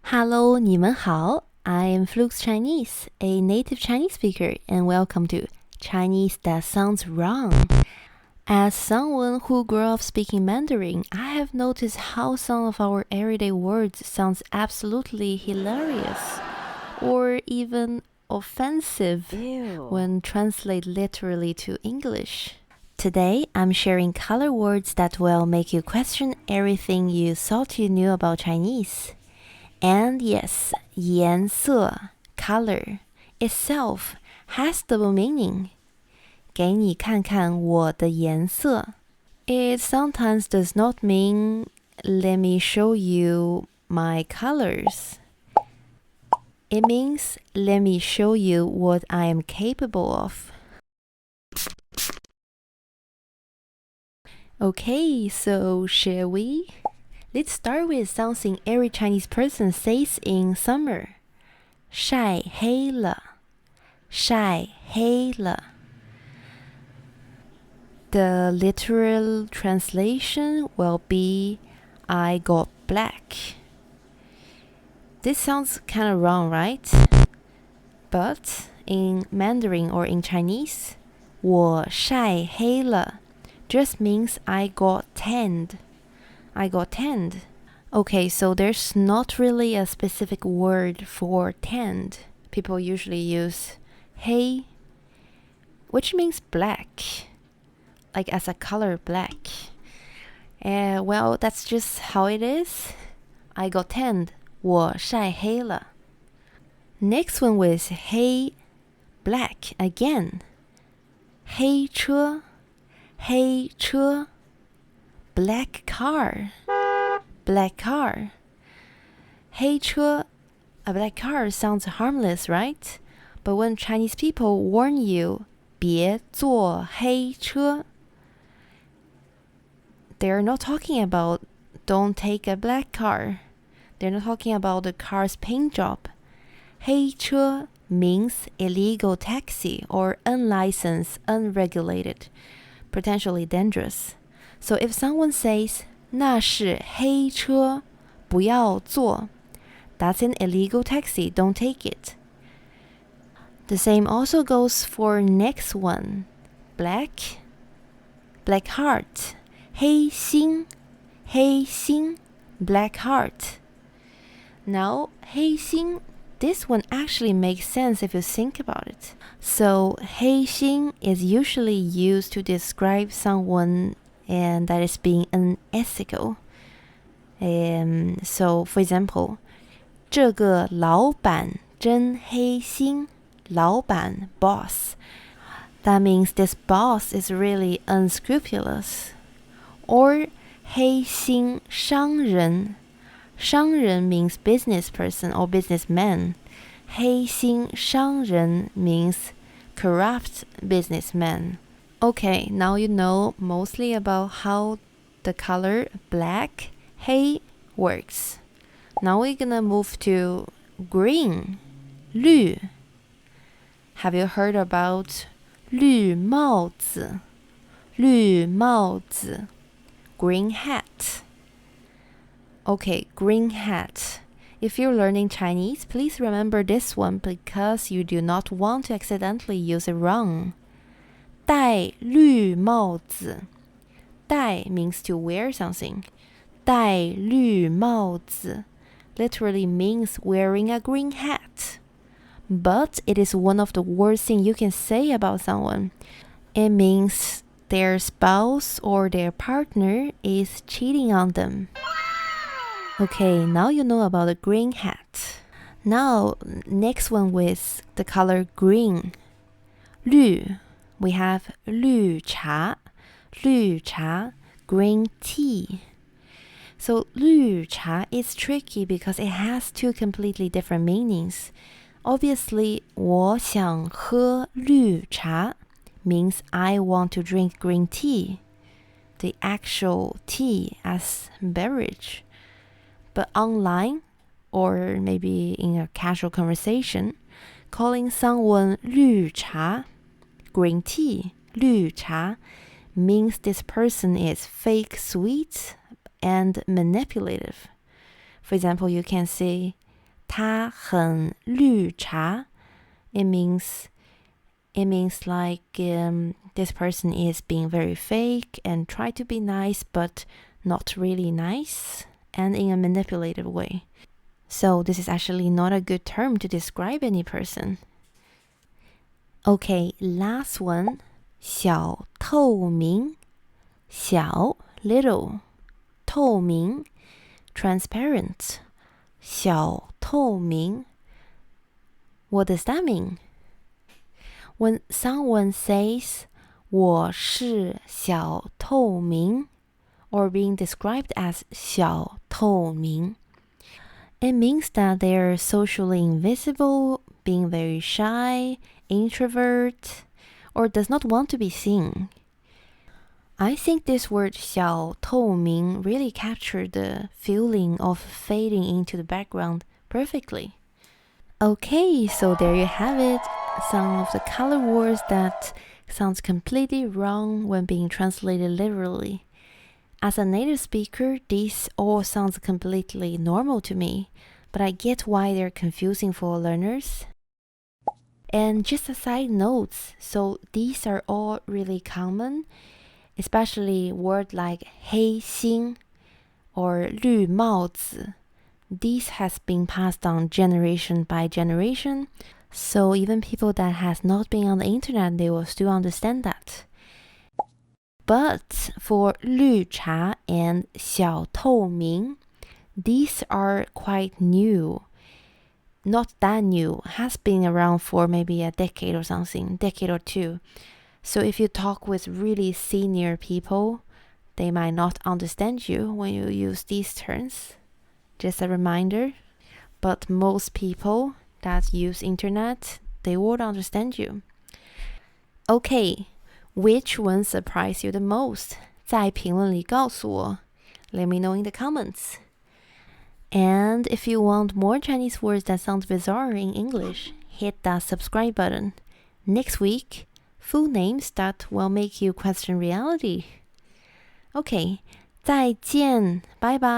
Hello, 你们好. I am Flux Chinese, a native Chinese speaker, and welcome to Chinese That Sounds Wrong. As someone who grew up speaking Mandarin, I have noticed how some of our everyday words sounds absolutely hilarious or even offensive when translated literally to English. Today, I'm sharing color words that will make you question everything you thought you knew about Chinese. And yes, 颜色 color itself has double meaning. 给你看看我的颜色. It sometimes does not mean let me show you my colors. It means let me show you what I am capable of. Okay, so shall we? Let's start with something every Chinese person says in summer. 晒黑了,晒黑了. The literal translation will be I got black. This sounds kind of wrong, right? But in Mandarin or in Chinese, 我晒黑了 just means I got tanned. I got tanned. Okay, so there's not really a specific word for tanned. People usually use 黑, which means black, like as a color black. Well, that's just how it is. I got tanned. 我晒黑了. Next one was 黑, black again. 黑车, 黑车. Black car. Black car. 黑车, a black car sounds harmless, right? But when Chinese people warn you, 别坐黑车, they're not talking about don't take a black car. They're not talking about the car's paint job. 黑车 means illegal taxi or unlicensed, unregulated, potentially dangerous. So if someone says 那是黑车,不要坐, that's an illegal taxi, don't take it. The same also goes for next one. Black, black heart. 黑心, 黑心, black heart. Now, 黑心, this one actually makes sense if you think about it. So, 黑心 is usually used to describe someone and that is being unethical. So, for example, 这个老板真黑心. 老板 boss. That means this boss is really unscrupulous. Or 黑心商人. 商人 means business person or businessman. 黑心商人 means corrupt businessman. Okay, now you know mostly about how the color black, 黑, works. Now we're gonna move to green, 绿. Have you heard about 绿帽子? 绿帽子, green hat. Okay, green hat. If you're learning Chinese, please remember this one because you do not want to accidentally use it wrong. 戴绿帽子. 戴 means to wear something. 戴绿帽子 literally means wearing a green hat. But it is one of the worst things you can say about someone. It means their spouse or their partner is cheating on them. Okay, now you know about the green hat. Now, next one with the color green. 绿. We have 绿茶. 绿茶, green tea. So 绿茶 is tricky because it has two completely different meanings. Obviously, 我想喝绿茶 means I want to drink green tea, the actual tea as beverage. But online, or maybe in a casual conversation, calling someone 绿茶, green tea, 绿茶, means this person is fake sweet and manipulative. For example, you can say 他很绿茶. It means like this person is being very fake and try to be nice but not really nice and in a manipulative way. So this is actually not a good term to describe any person. Okay, last one. 小透明. 小 little. 透明 transparent. 小透明. What does that mean? When someone says 我是小透明 or being described as 小透明, it means that they're socially invisible, being very shy, introvert, or does not want to be seen. I think this word 小透明 really captured the feeling of fading into the background perfectly. Okay, so there you have it. Some of the color words that sounds completely wrong when being translated literally. As a native speaker, these all sounds completely normal to me, but I get why they're confusing for learners. And just a side note, so these are all really common, especially words like 黑心 or 绿帽子. These has been passed on generation by generation, so even people that has not been on the internet, they will still understand that. But for 绿茶 and 小透明, these are quite new. Not that new, has been around for maybe a decade or something, decade or two. So if you talk with really senior people, they might not understand you when you use these terms. Just a reminder. But most people that use internet, they would understand you. Okay, which one surprised you the most? 在评论里告诉我. Let me know in the comments. And if you want more Chinese words that sound bizarre in English, hit that subscribe button. Next week, full names that will make you question reality. Okay, 再见，拜拜。